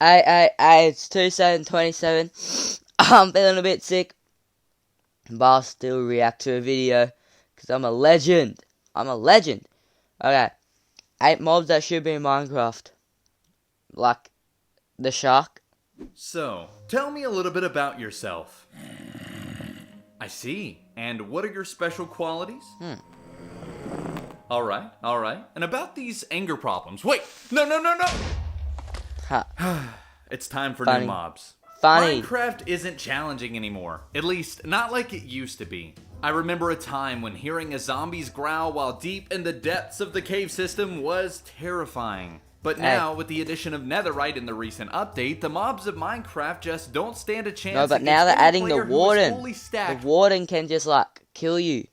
It's 27:27. I'm feeling a bit sick, but I'll still react to a video because I'm a legend. I'm a legend. Okay, 8 mobs that should be in Minecraft, like the shark. So, tell me a little bit about yourself. I see. And what are your special qualities? Alright. And about these anger problems. Wait! No! Ha, It's time for Funny. new mobs. Funny. Minecraft isn't challenging anymore. At least, not like it used to be. I remember a time when hearing a zombie's growl while deep in the depths of the cave system was terrifying. But now, with the addition of Netherite in the recent update, the mobs of Minecraft just don't stand a chance. No, but against now they're any adding the player who is warden. fully The stacked warden can just like kill you,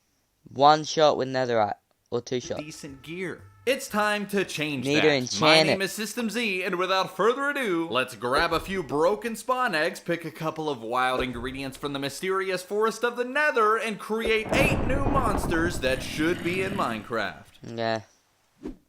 1 shot with netherite or 2 shots. decent gear. It's time to change Need to that. enchant My it. name is System Z, and without further ado, let's grab a few broken spawn eggs, pick a couple of wild ingredients from the mysterious forest of the Nether, and create 8 new monsters that should be in Minecraft. Yeah.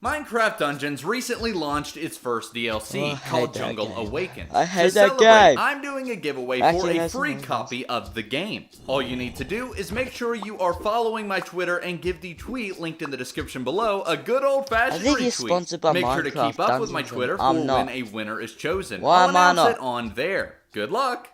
Minecraft Dungeons recently launched its first DLC Oh, I called hate that Jungle game. Awakens. I hate to that celebrate, game. I'm doing a giveaway Actually, for a that's free nice. copy of the game. All you need to do is make sure you are following my Twitter and give the tweet linked in the description below a good old-fashioned I think retweet. you're sponsored by Make sure to Minecraft keep up with my Dungeons, Twitter and for I'm not. when a winner is chosen. Why I'll am I announce not? it on there. Good luck.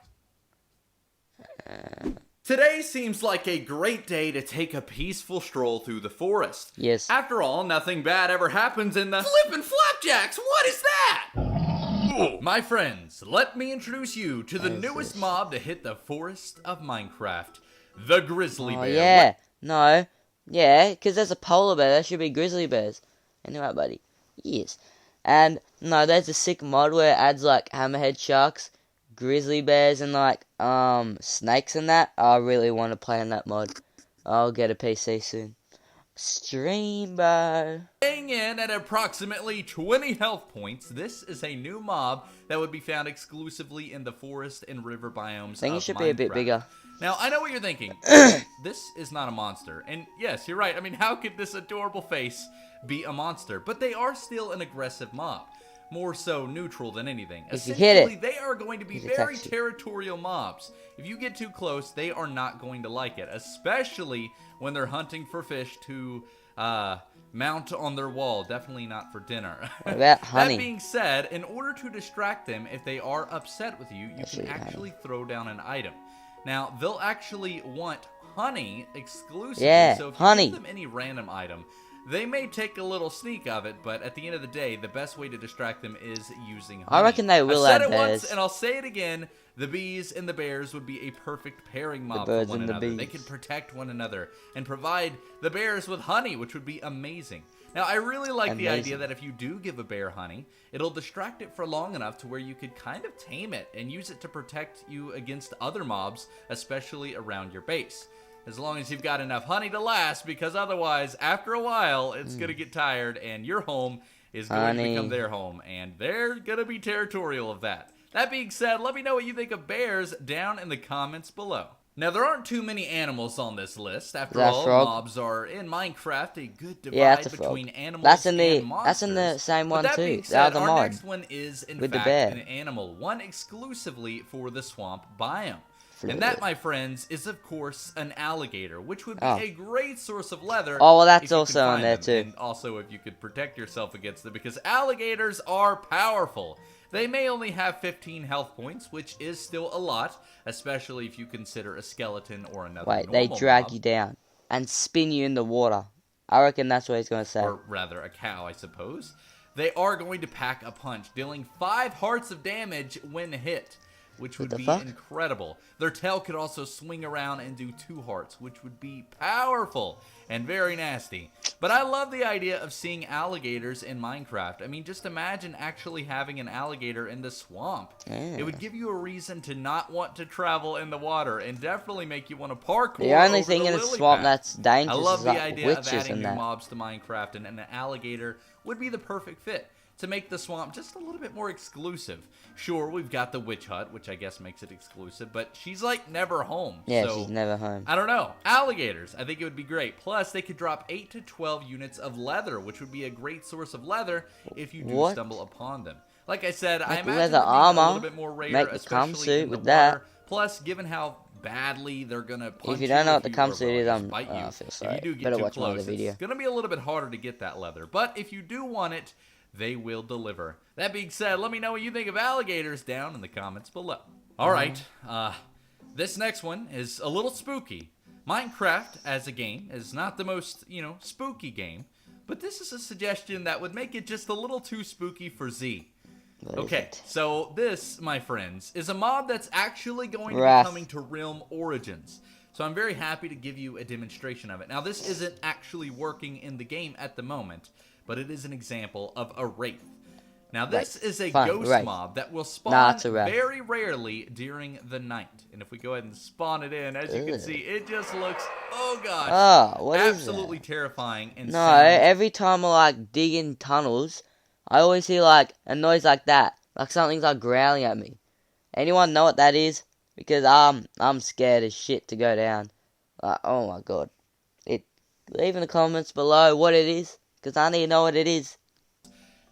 Today seems like a great day to take a peaceful stroll through the forest. Yes. After all, nothing bad ever happens in the flippin' flapjacks. What is that? My friends, let me introduce you to the What is newest this? mob to hit the forest of Minecraft, the grizzly Oh bear. yeah. No. Yeah, because there's a polar bear. There should be grizzly bears. Anyway, buddy. Yes. And no, there's a sick mod where it adds like hammerhead sharks, grizzly bears, and like snakes and that. I really want to play in that mod. I'll get a PC soon. Stream, bro. Staying in at approximately 20 health points, this is a new mob that would be found exclusively in the forest and river biomes I think of it should be a bit Minecraft. bigger. Now, I know what you're thinking. This is not a monster. And yes, you're right. I mean, how could this adorable face be a monster? But they are still an aggressive mob. More so neutral than anything. If you hit Essentially, it, they are going to be it very attacks you. territorial mobs. If you get too close, they are not going to like it. Especially when they're hunting for fish to mount on their wall. Definitely not for dinner. What about honey? That being said, in order to distract them, if they are upset with you, you Actually, can honey. actually throw down an item. Now, they'll actually want honey exclusively, Yeah, so if you honey. give them any random item, they may take a little sneak of it, but at the end of the day, the best way to distract them is using honey. I reckon they will I've said add it once, bears. and I'll say it again, the bees and the bears would be a perfect pairing mob for birds one and the another. They bees. could protect one another and provide the bears with honey, which would be amazing. Now, I really like the Amazing. idea that if you do give a bear honey, it'll distract it for long enough to where you could kind of tame it and use it to protect you against other mobs, especially around your base. As long as you've got enough honey to last, because otherwise, after a while, it's going to get tired and your home is going to Honey. become their home, and they're going to be territorial of that. That being said, let me know what you think of bears down in the comments below. Now, there aren't too many animals on this list. After that a all, frog? mobs are in Minecraft a good divide Yeah, that's a frog. between animals That's in the- and monsters. that's in the same But one that too, being the said, other our mod. next one is in With the fact bear. an animal, one exclusively for the swamp biome. For And the- that, my friends, is of course an alligator, which would be Oh. a great source of leather. Oh, well, that's if you could also on find there, them, too. And also if you could protect yourself against them, because alligators are powerful. They may only have 15 health points, which is still a lot, especially if you consider a skeleton or another Wait, they normal drag mob. you down and spin you in the water. I reckon that's what he's gonna say. Or rather, a cow, I suppose. They are going to pack a punch, dealing 5 hearts of damage when hit, which would the be fuck? incredible. Their tail could also swing around and do 2 hearts, which would be powerful and very nasty. But I love the idea of seeing alligators in Minecraft. I mean, just imagine actually having an alligator in the swamp. Yeah. It would give you a reason to not want to travel in the water and definitely make you want to parkour The only over thing the in the lily swamp pad. that's dangerous I love is the like idea of witches adding and new that. mobs to Minecraft, and an alligator would be the perfect fit to make the swamp just a little bit more exclusive. Sure, we've got the witch hut, which I guess makes it exclusive, but she's like never home. Yeah, so, she's never home. I don't know. Alligators, I think it would be great. Plus, they could drop 8 to 12 units of leather, which would be a great source of leather if you do What? stumble upon them. Like I said, I Make imagine leather it being a armor. little bit more rare, Make the especially comsuit in the with that. water. Plus, given how badly they're gonna punch If you don't know what the or, comsuit well, I is, guess I bite you. feel If sorry. you do get Better too watch my other close, video. it's gonna be a little bit harder to get that leather. But if you do want it, they will deliver. That being said, let me know what you think of alligators down in the comments below. All right, this next one is a little spooky. Minecraft as a game is not the most, spooky game, but this is a suggestion that would make it just a little too spooky for Z. Okay, so this, my friends, is a mob that's actually going to be coming to Realm Origins. So I'm very happy to give you a demonstration of it. Now, this isn't actually working in the game at the moment, but it is an example of a Wraith. Now, this is a ghost mob that will spawn very rarely during the night. And if we go ahead and spawn it in, as you can see, it just looks, oh gosh, absolutely terrifying. And no, every time I like dig in tunnels, I always hear like a noise like that, like something's like growling at me. Anyone know what that is? Because I'm scared as shit to go down. Like, oh my god. Leave in the comments below what it is, because I need to know what it is.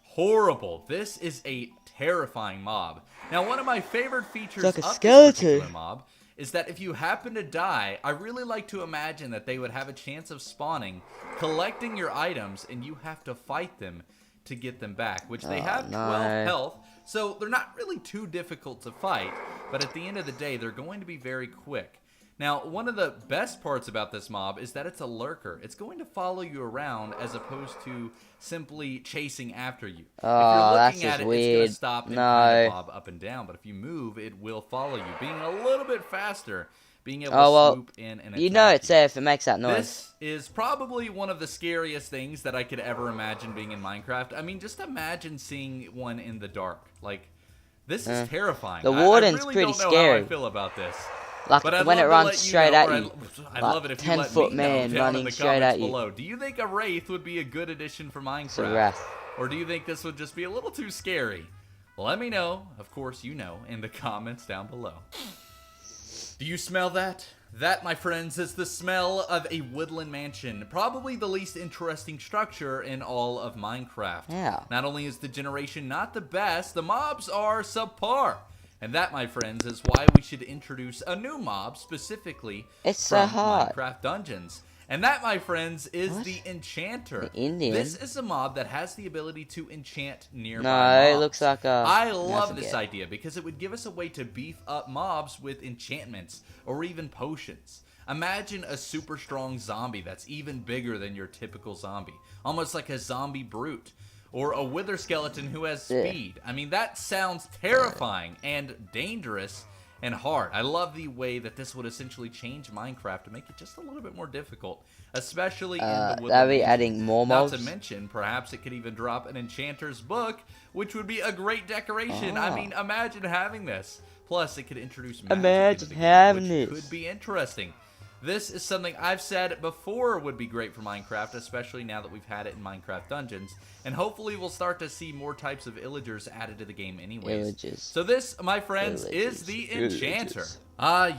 Horrible. This is a terrifying mob. Now, one of my favorite features of this particular mob is that if you happen to die, I really like to imagine that they would have a chance of spawning, collecting your items, and you have to fight them to get them back, which they have 12 health, so they're not really too difficult to fight, but at the end of the day, they're going to be very quick. Now, one of the best parts about this mob is that it's a lurker. It's going to follow you around as opposed to simply chasing after you. If you're looking at it, it's going to stop and kind of bob up and down, but if you move, it will follow you, being a little bit faster, being able to swoop in and attack you know it's there if it makes that noise. This is probably one of the scariest things that I could ever imagine being in Minecraft. I mean, just imagine seeing one in the dark. Like, this is terrifying. The warden's I really pretty don't know scary. how I feel about this. Like but when it runs straight at you. I'd love it if you let 10-foot me man know down in running the straight at you. below. Do you think a Wraith would be a good addition for Minecraft? It's a Wraith. Or do you think this would just be a little too scary? Let me know. Of course, you know in the comments down below. Do you smell that? That, my friends, is the smell of a woodland mansion. Probably the least interesting structure in all of Minecraft. Yeah. Not only is the generation not the best, the mobs are subpar. And that, my friends, is why we should introduce a new mob specifically from Minecraft Dungeons. And that, my friends, is the Enchanter. The Indian? This is a mob that has the ability to enchant nearby mobs. It looks like a... I love this idea because it would give us a way to beef up mobs with enchantments or even potions. Imagine a super strong zombie that's even bigger than your typical zombie. Almost like a zombie brute. Or a wither skeleton who has speed. I mean, that sounds terrifying and dangerous and hard. I love the way that this would essentially change Minecraft to make it just a little bit more difficult, especially in the woodland. That'd be adding more mobs. Not to mention, perhaps it could even drop an enchanter's book, which would be a great decoration. I mean, imagine having this. Plus, it could introduce magic into the game, which could be interesting. This is something I've said before would be great for Minecraft, especially now that we've had it in Minecraft Dungeons. And hopefully we'll start to see more types of illagers added to the game anyways. So this, my friends, is the Enchanter.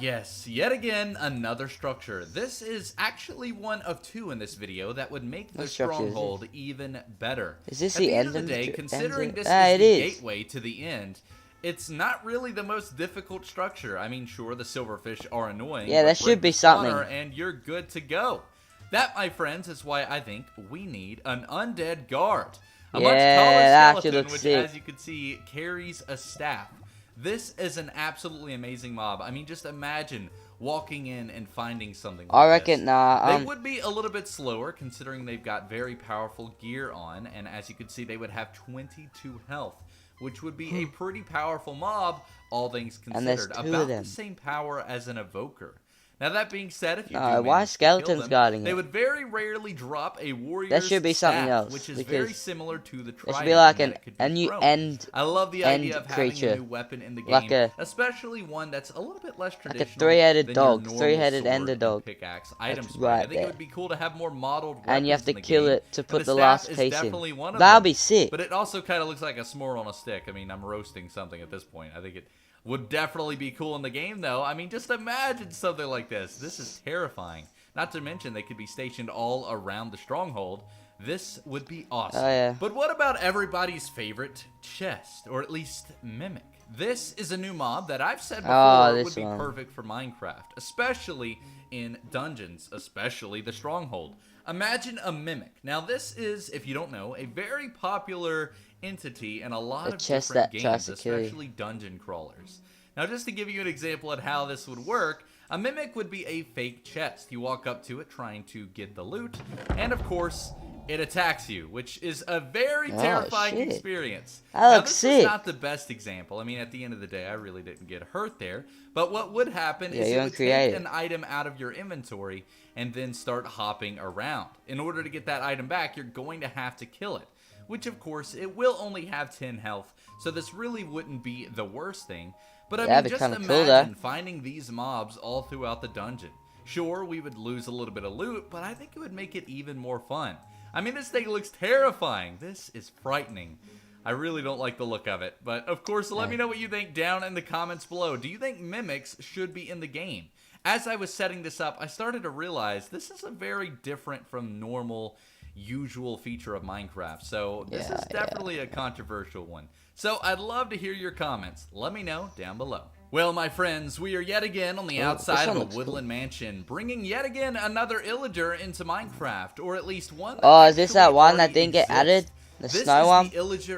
Yes, yet again, another structure. This is actually one of two in this video that would make the stronghold even better. Is this the end of the day, considering this is the gateway to the end, it's not really the most difficult structure. I mean, sure, the silverfish are annoying. Yeah, there should be something. And you're good to go. That, my friends, is why I think we need an undead guard. A much taller skeleton, which, as you can see, carries a staff. This is an absolutely amazing mob. I mean, just imagine walking in and finding something like this. They would be a little bit slower, considering they've got very powerful gear on. And as you can see, they would have 22 health, which would be a pretty powerful mob, all things considered. About the same power as an evoker. Now, that being said, if you why skeletons guarding they would very rarely drop a warrior's That should be something else, which is very similar to the trident. It should be like a new end. I love the idea of having a new weapon in the game, especially one that's a little bit less traditional. Like a three-headed dog, three-headed ender dog. Pickaxe items. Right, I think it would be cool to have more modeled weapons. And you have to kill it to put the last piece in. That'll That'll be sick. But it also kind of looks like a s'more on a stick. I mean, I'm roasting something at this point. I think it would definitely be cool in the game, though. I mean, just imagine something like this. This is terrifying. Not to mention, they could be stationed all around the stronghold, This would be awesome. Oh, yeah. But what about everybody's favorite chest, or at least Mimic? This is a new mob that I've said before would be perfect for Minecraft, especially in dungeons, especially the Stronghold. Imagine a Mimic. Now this is, if you don't know, a very popular entity in a lot of different games, especially dungeon crawlers. Now just to give you an example of how this would work, a Mimic would be a fake chest. You walk up to it trying to get the loot, and of course, it attacks you, which is a very terrifying experience. That looks sick. This is not the best example. I mean, at the end of the day, I really didn't get hurt there. But what would happen is it would take an item out of your inventory and then start hopping around. In order to get that item back, you're going to have to kill it, which of course, it will only have 10 health, so this really wouldn't be the worst thing. But I mean, just imagine finding these mobs all throughout the dungeon. Sure, we would lose a little bit of loot, but I think it would make it even more fun. I mean, this thing looks terrifying. This is frightening. I really don't like the look of it. But, of course, let me know what you think down in the comments below. Do you think Mimics should be in the game? As I was setting this up, I started to realize this is a very different from normal, usual feature of Minecraft. So, this is definitely a controversial one. So, I'd love to hear your comments. Let me know down below. Well, my friends, we are yet again on the outside of a woodland mansion, bringing yet again another illager into Minecraft, or at least one that is this that one that didn't get added? The snow one? This is the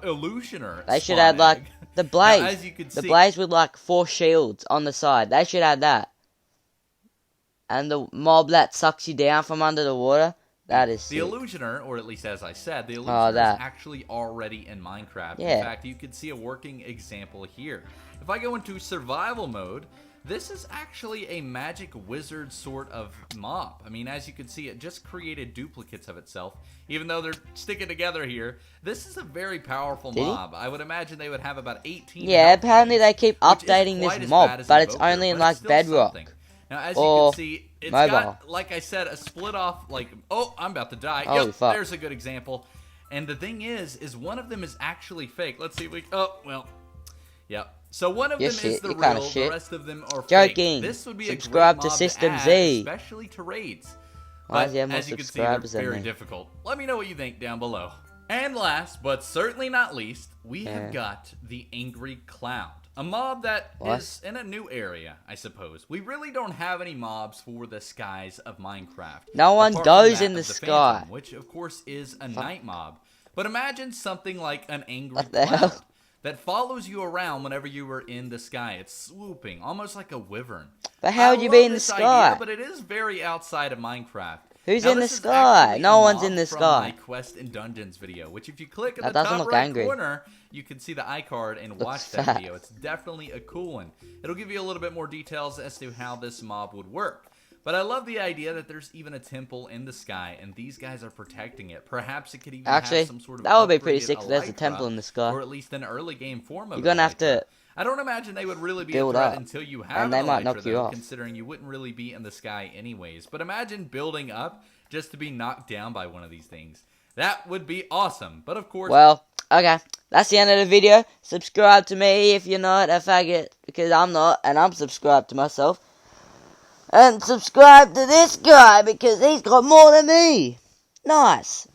Illusioner. They should add, like, the blaze. Now, as you can see, the blaze with, like, 4 shields on the side. They should add that. And the mob that sucks you down from under the water. That is sick. The Illusioner, or at least as I said, the Illusioner is actually already in Minecraft. In fact, you can see a working example here. If I go into survival mode, this is actually a magic wizard sort of mob. I mean, as you can see, it just created duplicates of itself, even though they're sticking together here. This is a very powerful mob. I would imagine they would have about 18. Yeah, apparently they keep updating this mob, but it's only in, like, Bedrock. Now, as you can see, it's got, like I said, a split off, like, oh, I'm about to die. Yep, there's a good example. And the thing is one of them is actually fake. Let's see if we, oh, well, yep. So one of them is the real, the rest of them are fake. This would be subscribe to System Z, especially to raids. But as you can see, they're very difficult. Let me know what you think down below. And last, but certainly not least, we have got the Angry Cloud. A mob that is in a new area, I suppose. We really don't have any mobs for the skies of Minecraft. No one goes in the sky. Phantom, which, of course, is a night mob. But imagine something like an Angry Cloud that follows you around whenever you are in the sky. It's swooping, almost like a wyvern. But how would you be in the sky? Idea, but it is very outside of Minecraft. Who's in the sky? No one's in the sky. My Quest and Dungeons video, which if you click in the top right corner, you can see the iCard and watch that video. It's definitely a cool one. It'll give you a little bit more details as to how this mob would work. But I love the idea that there's even a temple in the sky, and these guys are protecting it. Perhaps it could even have some sort of that would be pretty sick if there's a temple in the sky. Or at least an early game form of it. You're gonna have to I don't imagine they would really be a threat until you have and they might knock you off, considering you wouldn't really be in the sky anyways. But imagine building up just to be knocked down by one of these things. That would be awesome. But of course... Well, okay. That's the end of the video. Subscribe to me if you're not a faggot, because I'm not, and I'm subscribed to myself. And subscribe to this guy, because he's got more than me. Nice.